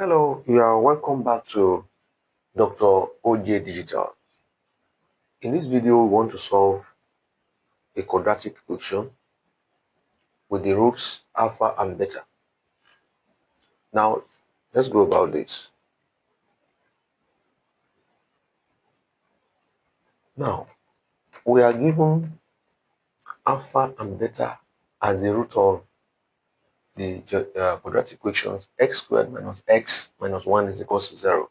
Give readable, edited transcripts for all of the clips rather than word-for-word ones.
Hello, you are welcome back to Dr. OJ Digital. In this video, we want to solve a quadratic equation with the roots alpha and beta. Now, let's go about this. Now, we are given alpha and beta as the root of the quadratic equations x squared minus x minus 1 is equal to 0.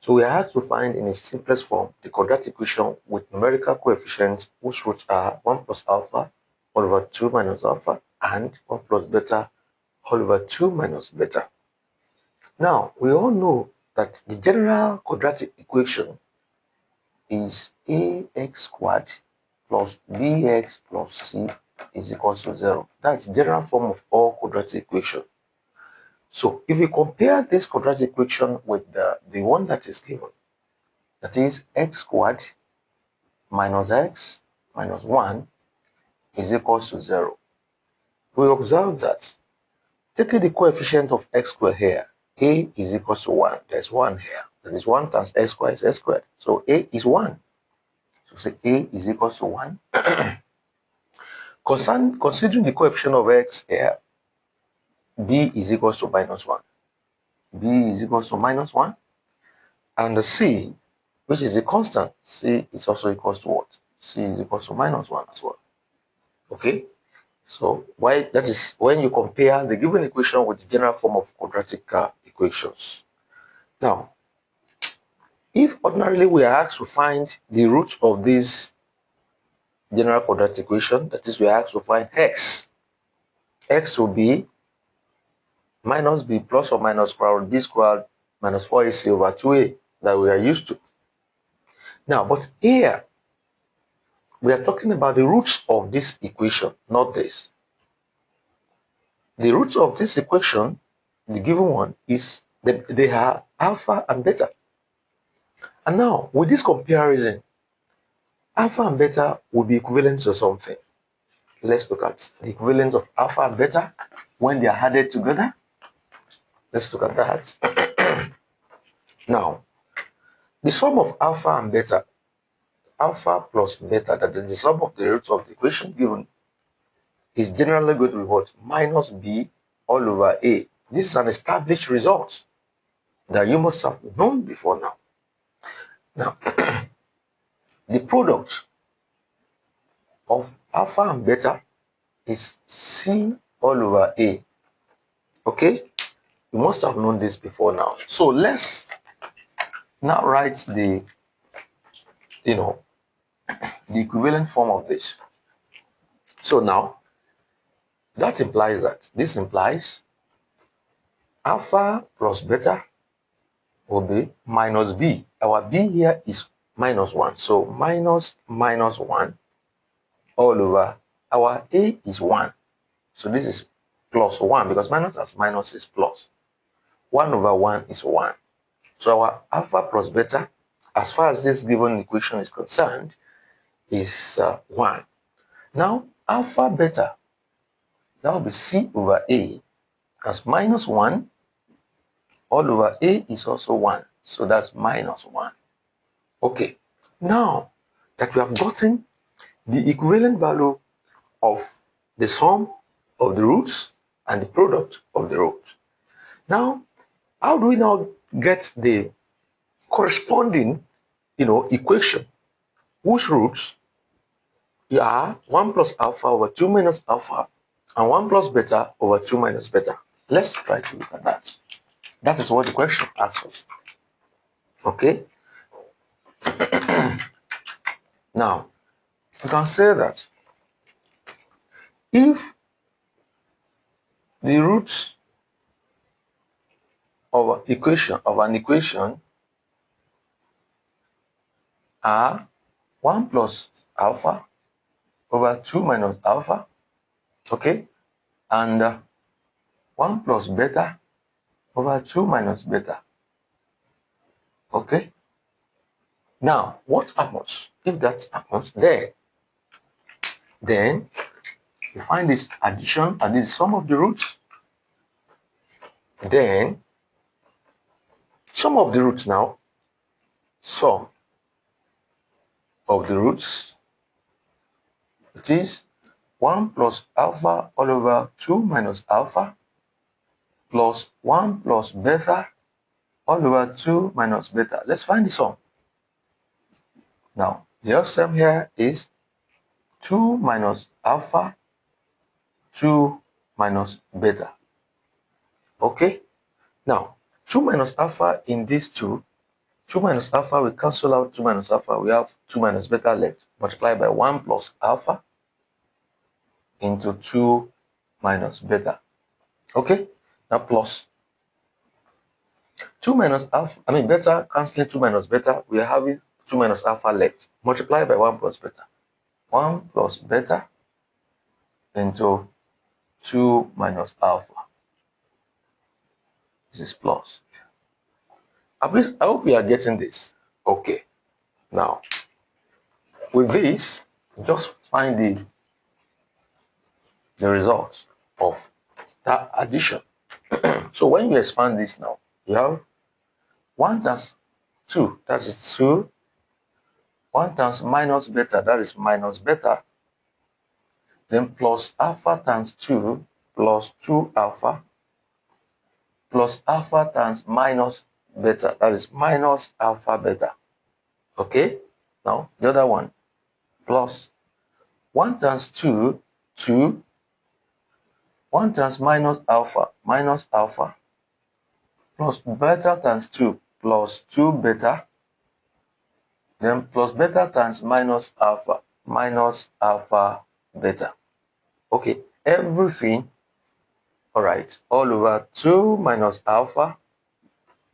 So we are asked to find in its simplest form the quadratic equation with numerical coefficients whose roots are 1 plus alpha all over 2 minus alpha and 1 plus beta all over 2 minus beta. Now, we all know that the general quadratic equation is ax squared plus bx plus c is equal to 0. That's the general form of all quadratic equations. So, if we compare this quadratic equation with the one that is given, that is x squared minus x minus 1 is equal to 0. We observe that taking the coefficient of x squared here, a is equal to 1. There's 1 here. That is 1 times x squared is x squared. So a is 1. So say a is equal to 1. Considering the coefficient of x here, b is equal to minus 1. b is equal to minus 1. And the c, which is a constant, c is also equal to what? c is equal to minus 1 as well. Okay? So why that is when you compare the given equation with the general form of quadratic equations. Now, if ordinarily we are asked to find the root of this general quadratic equation, that is, we are asked to find x. X will be minus b plus or minus square root b squared minus 4ac over 2a that we are used to. Now, but here we are talking about the roots of this equation, not this. The roots of this equation, the given one, is they are alpha and beta. And now, with this comparison, alpha and beta will be equivalent to something. Let's look at the equivalent of alpha and beta when they are added together. Let's look at that. Now, the sum of alpha and beta, alpha plus beta, that is the sum of the roots of the equation given, is generally going to be what? Minus b all over a. This is an established result that you must have known before now. Now, the product of alpha and beta is c all over a. Okay? You must have known this before now. So let's now write the equivalent form of this. So now, that implies that this implies alpha plus beta will be minus b. Our b here is minus 1. So minus 1 all over our a is 1. So this is plus 1 because minus as minus is plus. 1 over 1 is 1. So our alpha plus beta, as far as this given equation is concerned, is 1. Now, alpha beta, that will be c over a, as minus 1 all over a is also 1. So that's minus 1. Okay. Now that we have gotten the equivalent value of the sum of the roots and the product of the roots. Now, how do we now get the corresponding, equation whose roots are 1 plus alpha over 2 minus alpha and 1 plus beta over 2 minus beta? Let's try to look at that. That is what the question asks us. Okay? Now, you can say that if the roots of an equation are 1 plus alpha over 2 minus alpha, okay, and 1 plus beta over 2 minus beta, okay. Now, what happens? If that happens, then you find this addition, and this is sum of the roots. Then sum of the roots now. Sum of the roots, it is 1 plus alpha all over 2 minus alpha plus 1 plus beta all over 2 minus beta. Let's find the sum. Now, the sum here is 2 minus alpha, 2 minus beta. Okay? Now, 2 minus alpha in these two, 2 minus alpha, we cancel out 2 minus alpha. We have 2 minus beta left, multiplied by 1 plus alpha into 2 minus beta. Okay? Now, plus 2 minus alpha, beta, cancelling 2 minus beta, we are having 2 minus alpha left, multiplied by 1 plus beta. 1 plus beta into 2 minus alpha. This is plus. At least, I hope you are getting this. Okay. Now, with this, just find the result of that addition. So when you expand this now, you have 1 times 2, that is 2. 1 times minus beta, that is minus beta. Then plus alpha times 2 plus 2 alpha plus alpha times minus beta, that is minus alpha beta. Okay? Now, the other one, plus 1 times 2, 2. 1 times minus alpha, plus beta times 2 plus 2 beta, then plus beta times minus alpha beta. Okay, everything, all right, all over 2 minus alpha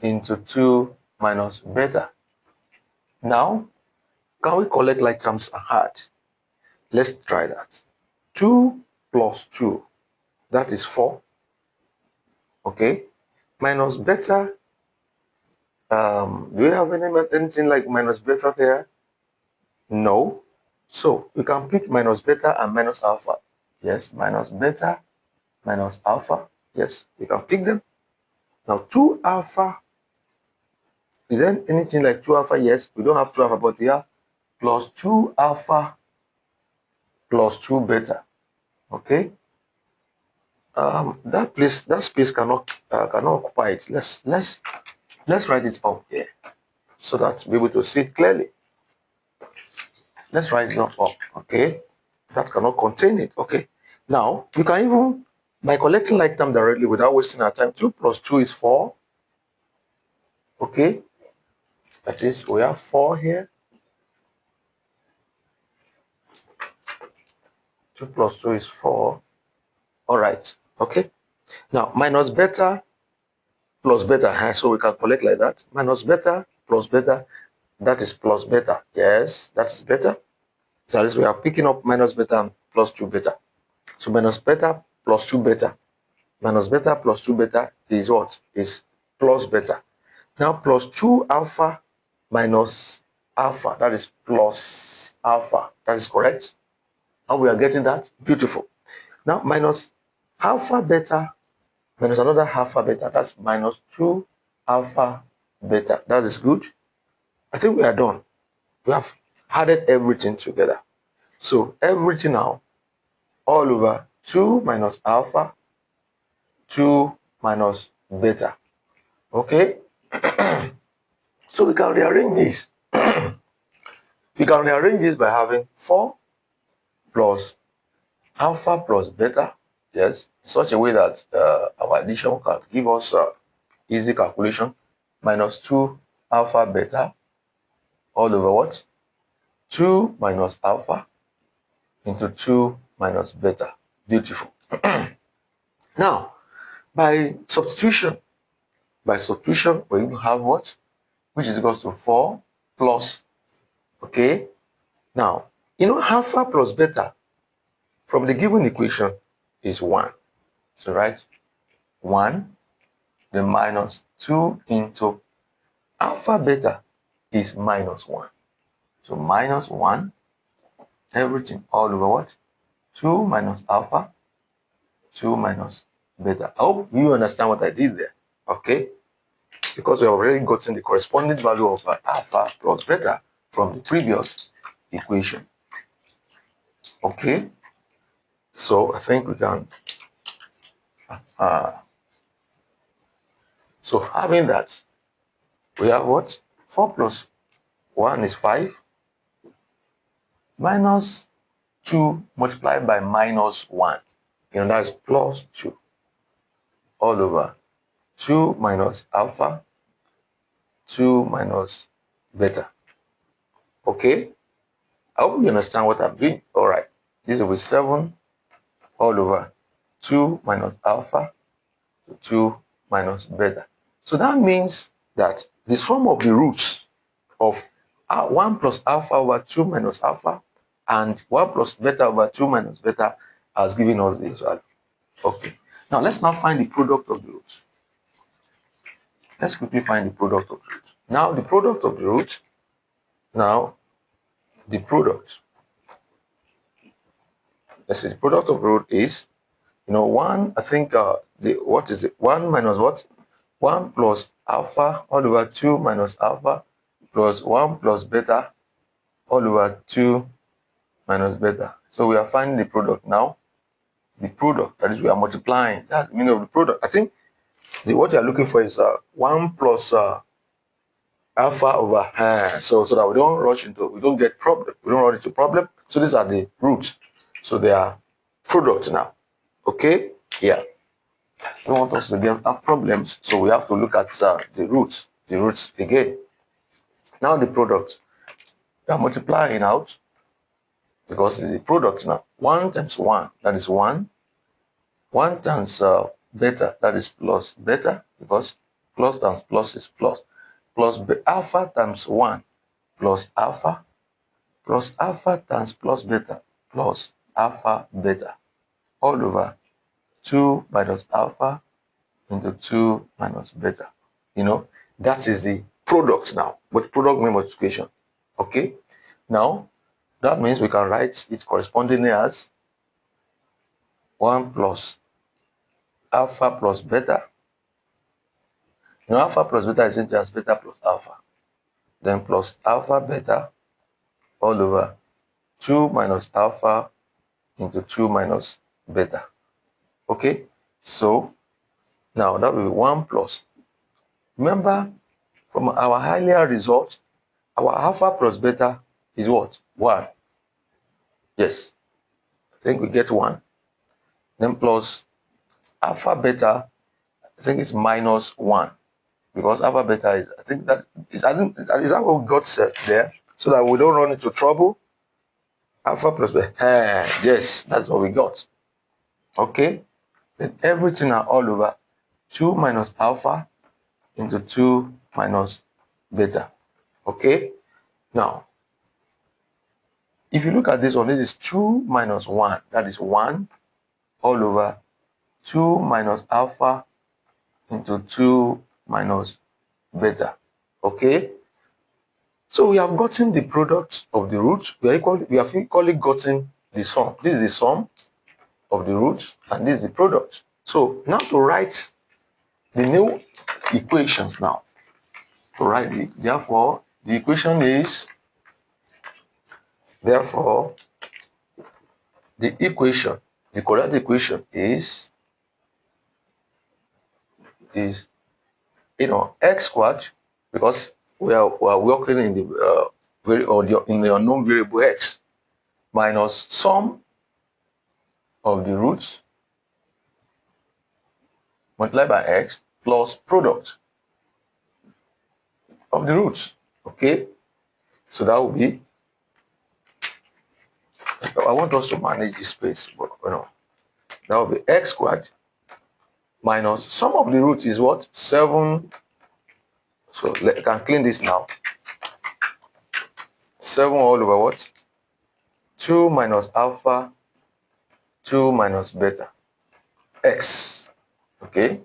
into 2 minus beta. Now, can we collect like terms and add? Let's try that. 2 plus 2, that is 4. Okay, minus beta. Do we have anything like minus beta there? No. So we can pick minus beta and minus alpha. Yes, minus beta, minus alpha. Yes, we can pick them. Now 2 alpha. Is there anything like 2 alpha? Yes, we don't have 2 alpha, but we have plus 2 alpha plus 2 beta. Okay. That space cannot occupy it. Let's write it up here so that we'll be able to see it clearly. Let's write it up. Okay. That cannot contain it. Okay. Now, you can even, by collecting like term directly without wasting our time, 2 plus 2 is 4. Okay. That is, we have 4 here. 2 plus 2 is 4. All right. Okay. Now, minus beta plus beta. So we can collect like that. Minus beta plus beta. That is plus beta. Yes, that's beta. So at least we are picking up minus beta and plus 2 beta. So minus beta plus 2 beta. Minus beta plus 2 beta is what? Is plus beta. Now plus 2 alpha minus alpha. That is plus alpha. That is correct. How we are getting that? Beautiful. Now minus alpha beta minus another alpha beta. That's minus 2 alpha beta. That is good. I think we are done. We have added everything together. So everything now, all over 2 minus alpha, 2 minus beta. Okay? So we can rearrange this. We can rearrange this by having 4 plus alpha plus beta. Yes, such a way that our addition can give us easy calculation. Minus 2 alpha beta all over what? 2 minus alpha into 2 minus beta. Beautiful. Now, by substitution, we have what? Which is equals to 4 plus, okay? Now, alpha plus beta from the given equation is 1. So, right? 1, then minus 2 into alpha beta is minus 1. So, minus 1, everything all over what? 2 minus alpha, 2 minus beta. I hope you understand what I did there. Okay? Because we have already gotten the corresponding value of alpha plus beta from the previous equation. Okay? So I think we can so having that, we have what? 4 plus 1 is 5 minus 2 multiplied by minus 1. You know, that's plus 2 all over 2 minus alpha, 2 minus beta. Okay? I hope you understand what I'm doing. All right. This will be 7 all over 2 minus alpha, 2 minus beta. So that means that the sum of the roots of 1 plus alpha over 2 minus alpha and 1 plus beta over 2 minus beta has given us this value. Okay. Now let's now find the product of the roots. Let's quickly find the product of the roots. Now the product of the roots. Now the product. Let's see, the product of the root is, 1, I think, what is it? 1 minus what? 1 plus alpha all over 2 minus alpha plus 1 plus beta all over 2 minus beta. So we are finding the product now. The product, that is, we are multiplying. That's the meaning of the product. I think what you are looking for is 1 plus alpha over so that we don't get problem. We don't run into problem. So these are the roots. So they are products now. Okay? Yeah. We want us to have problems, so we have to look at the roots again. Now the product, we are multiplying out because it's the product now. 1 times 1, that is 1. 1 times beta, that is plus beta, because plus times plus is plus. Plus alpha times 1 plus alpha times plus beta plus alpha beta all over 2 minus alpha into 2 minus beta. That is the product now. But product means multiplication. Okay? Now, that means we can write it correspondingly as 1 plus alpha plus beta. Alpha plus beta is simply as beta plus alpha. Then plus alpha beta all over 2 minus alpha into 2 minus beta. Okay? So, now that will be 1 plus. Remember, from our earlier result, our alpha plus beta is what? 1. Yes. I think we get 1. Then plus alpha beta, I think it's minus 1. Because alpha beta is, I think that is that what we got set there? So that we don't run into trouble. Alpha plus beta. Yes, that's what we got. Okay. Then everything are all over 2 minus alpha into 2 minus beta. Okay. Now, if you look at this one, this is 2 minus 1. That is 1 all over 2 minus alpha into 2 minus beta. Okay? So we have gotten the product of the roots. We have equally gotten the sum. This is the sum of the roots, and this is the product. So now to write the new equations now. To write it. Therefore, the equation is, the correct equation is x squared, because we are working in the unknown variable x, minus sum of the roots multiplied by x plus product of the roots. Okay, so that will be, I want us to manage this space, but that will be x squared minus sum of the roots is what? 7. So I can clean this now. 7 all over what? 2 minus alpha, 2 minus beta. X. Okay?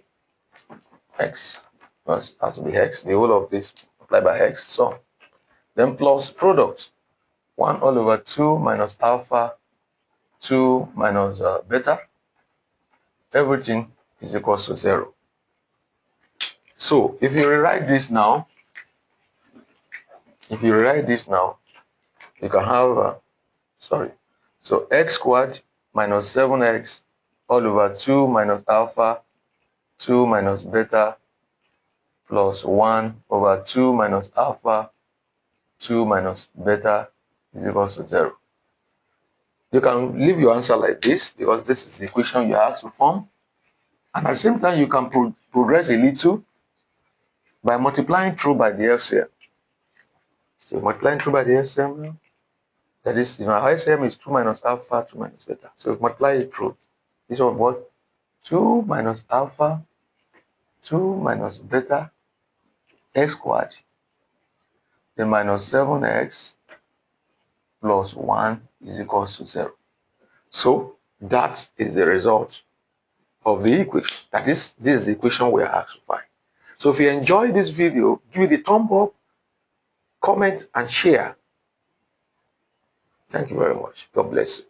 X. Has to be x. The whole of this multiplied by x. So, then plus product. 1 all over 2 minus alpha, 2 minus beta. Everything is equals to 0. So if you rewrite this now, you can have, so x squared minus 7x all over 2 minus alpha 2 minus beta plus 1 over 2 minus alpha 2 minus beta is equals to 0. You can leave your answer like this because this is the equation you have to form. And at the same time, you can progress a little by multiplying through by the LCM. So multiplying through by the LCM, that is, our LCM is 2 minus alpha 2 minus beta. So if multiply it through, this one what? 2 minus alpha 2 minus beta x squared, then minus 7x plus 1 is equals to 0. So that is the result of the equation. That is, this is the equation we are asked to find. So if you enjoy this video, give it a thumb up, comment, and share. Thank you very much. God bless you.